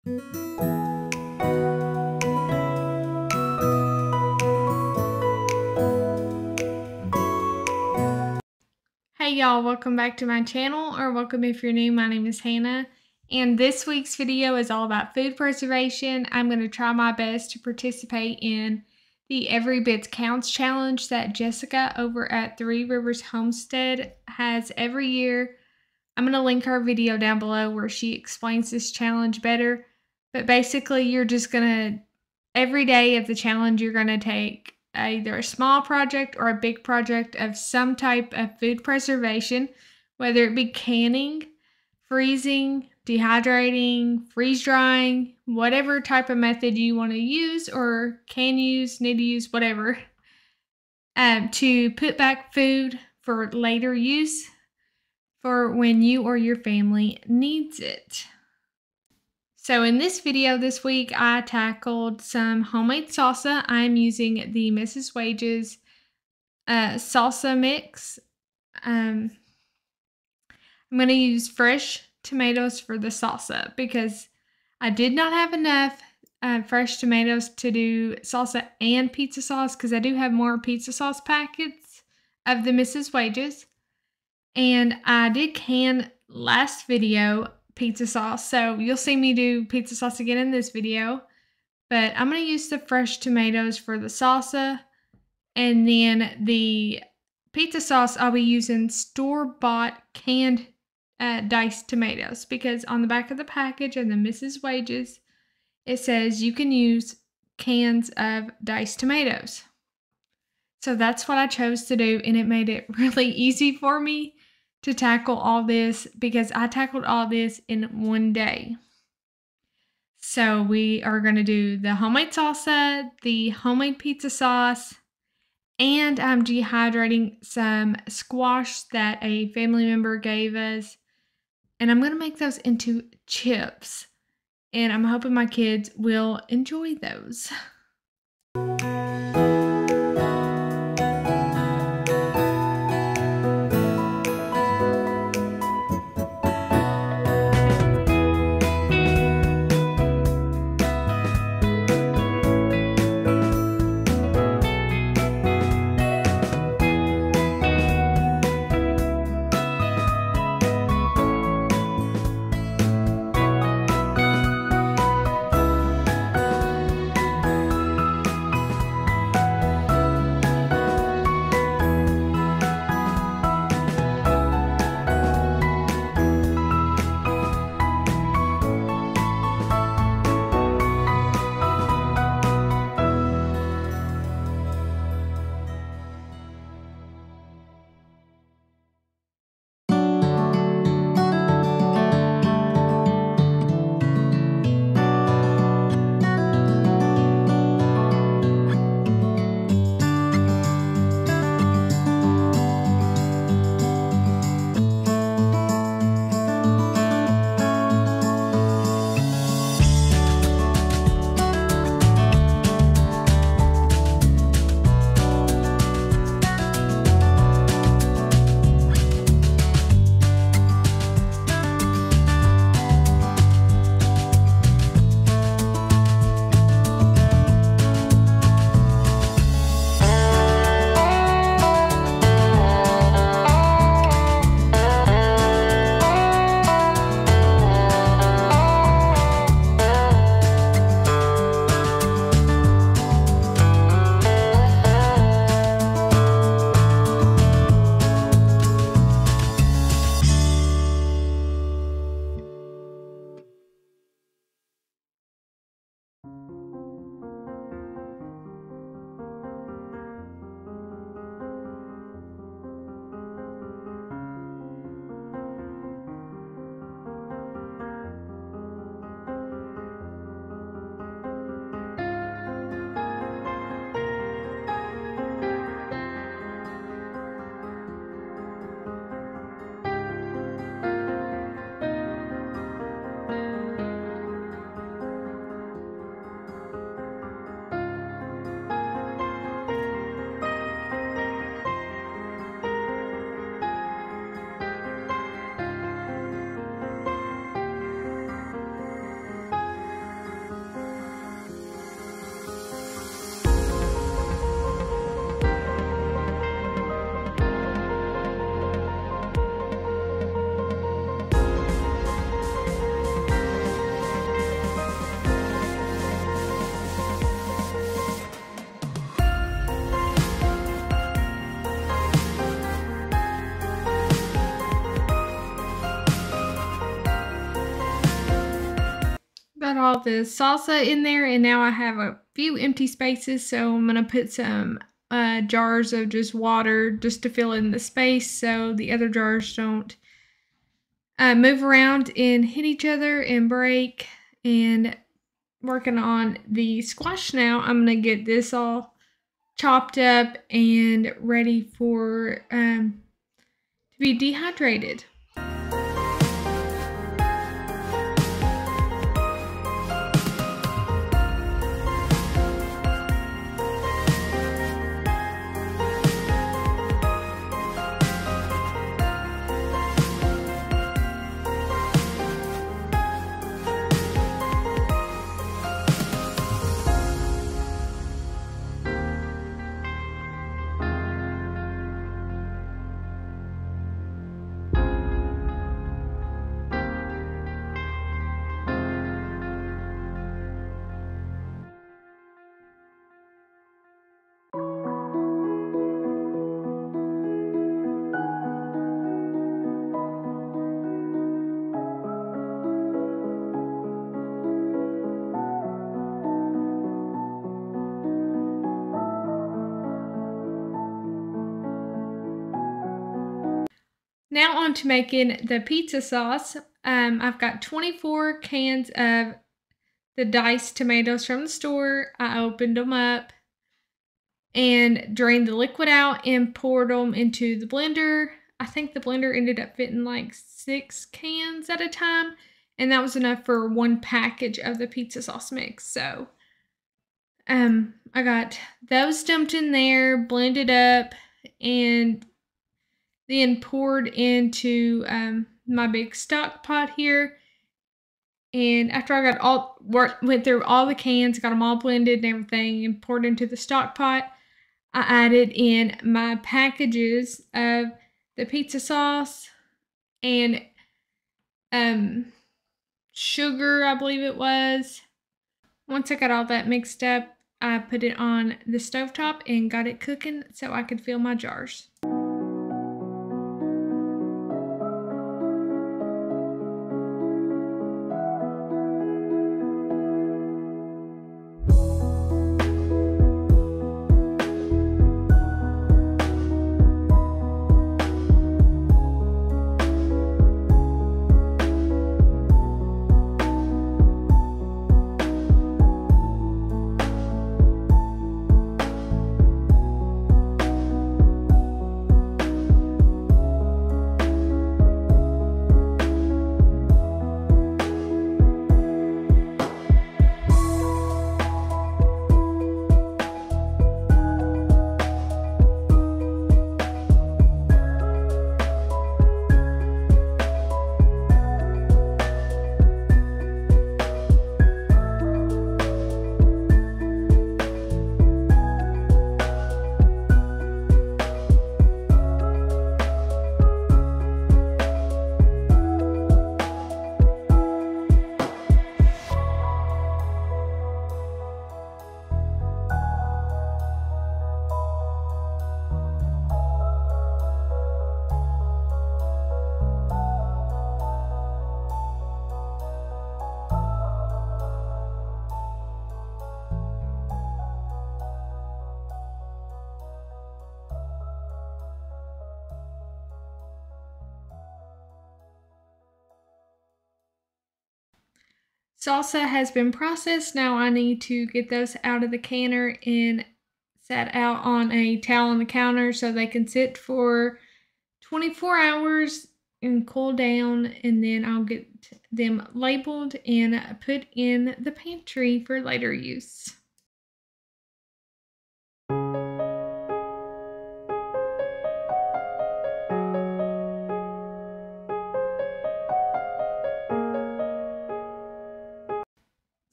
Hey y'all, welcome back to my channel, or welcome if you're new. My name is Hannah, and this week's video is all about food preservation. I'm going to try my best to participate in the Every Bit Counts challenge that Jessica over at Three Rivers Homestead has every year. I'm going to link her video down below where she explains this challenge better, but basically you're just going to, every day of the challenge, you're going to take either a small project or a big project of some type of food preservation, whether it be canning, freezing, dehydrating, freeze drying, whatever type of method you want to use or can use, need to use, whatever, to put back food for later use for when you or your family needs it. So in this video this week, I tackled some homemade salsa. I'm using the Mrs. Wages salsa mix. I'm going to use fresh tomatoes for the salsa because I did not have enough fresh tomatoes to do salsa and pizza sauce, because I do have more pizza sauce packets of the Mrs. Wages. And I did can last video pizza sauce, so you'll see me do pizza sauce again in this video, but I'm going to use the fresh tomatoes for the salsa, and then the pizza sauce I'll be using store-bought canned diced tomatoes, because on the back of the package of the Mrs. Wages it says you can use cans of diced tomatoes. So that's what I chose to do, and it made it really easy for me to tackle all this because I tackled all this in one day. So we are going to do the homemade salsa, the homemade pizza sauce, and I'm dehydrating some squash that a family member gave us. And I'm going to make those into chips. And I'm hoping my kids will enjoy those. Got all the salsa in there, and now I have a few empty spaces, so I'm going to put some jars of just water just to fill in the space so the other jars don't move around and hit each other and break. And working on the squash now, I'm going to get this all chopped up and ready for to be dehydrated. Now on to making the pizza sauce. I've got 24 cans of the diced tomatoes from the store. I opened them up and drained the liquid out and poured them into the blender. I think the blender ended up fitting like 6 cans at a time, and that was enough for 1 package of the pizza sauce mix. So I got those dumped in there, blended up, and then poured into my big stock pot here. And after I got went through all the cans, got them all blended and everything, and poured into the stock pot, I added in my packages of the pizza sauce and sugar, I believe it was. Once I got all that mixed up, I put it on the stovetop and got it cooking so I could fill my jars. Salsa has been processed. Now I need to get those out of the canner and set out on a towel on the counter so they can sit for 24 hours and cool down, and then I'll get them labeled and put in the pantry for later use.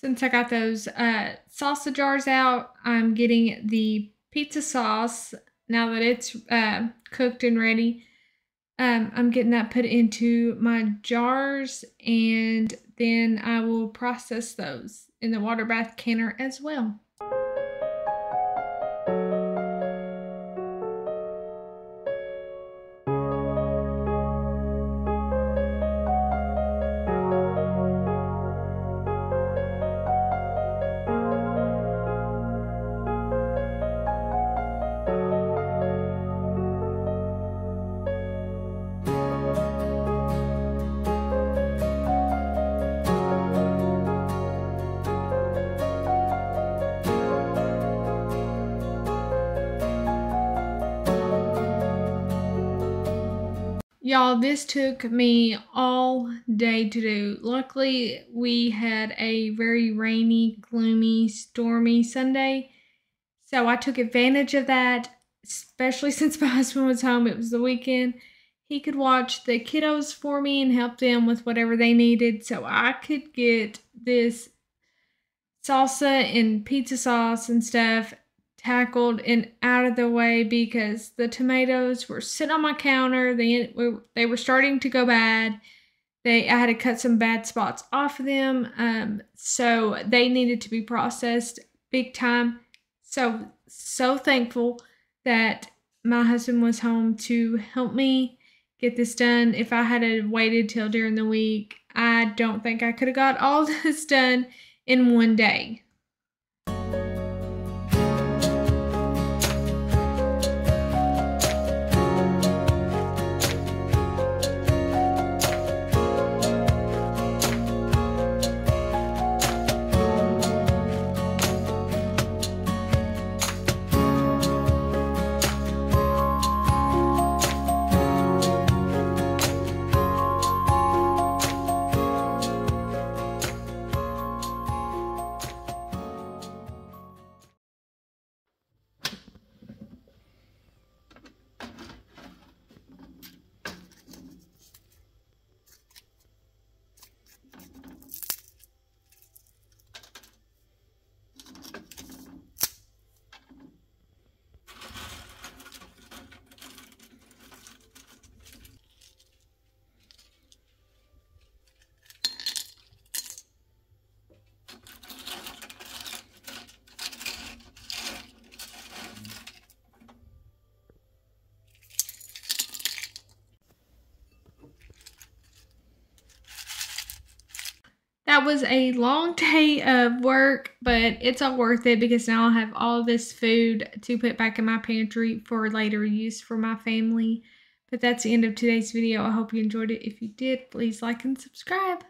Since I got those salsa jars out, I'm getting the pizza sauce now that it's cooked and ready. I'm getting that put into my jars, and then I will process those in the water bath canner as well. Y'all, this took me all day to do. Luckily, we had a very rainy, gloomy, stormy Sunday, so I took advantage of that, especially since my husband was home. It was the weekend. He could watch the kiddos for me and help them with whatever they needed, so I could get this salsa and pizza sauce and stuff tackled and out of the way because the tomatoes were sitting on my counter. They were starting to go bad. I had to cut some bad spots off of them, so they needed to be processed big time. So thankful that my husband was home to help me get this done. If I had waited till during the week, I don't think I could have got all this done in one day. That was a long day of work, but it's all worth it because now I'll have all this food to put back in my pantry for later use for my family. But that's the end of today's video. I hope you enjoyed it. If you did, please like and subscribe.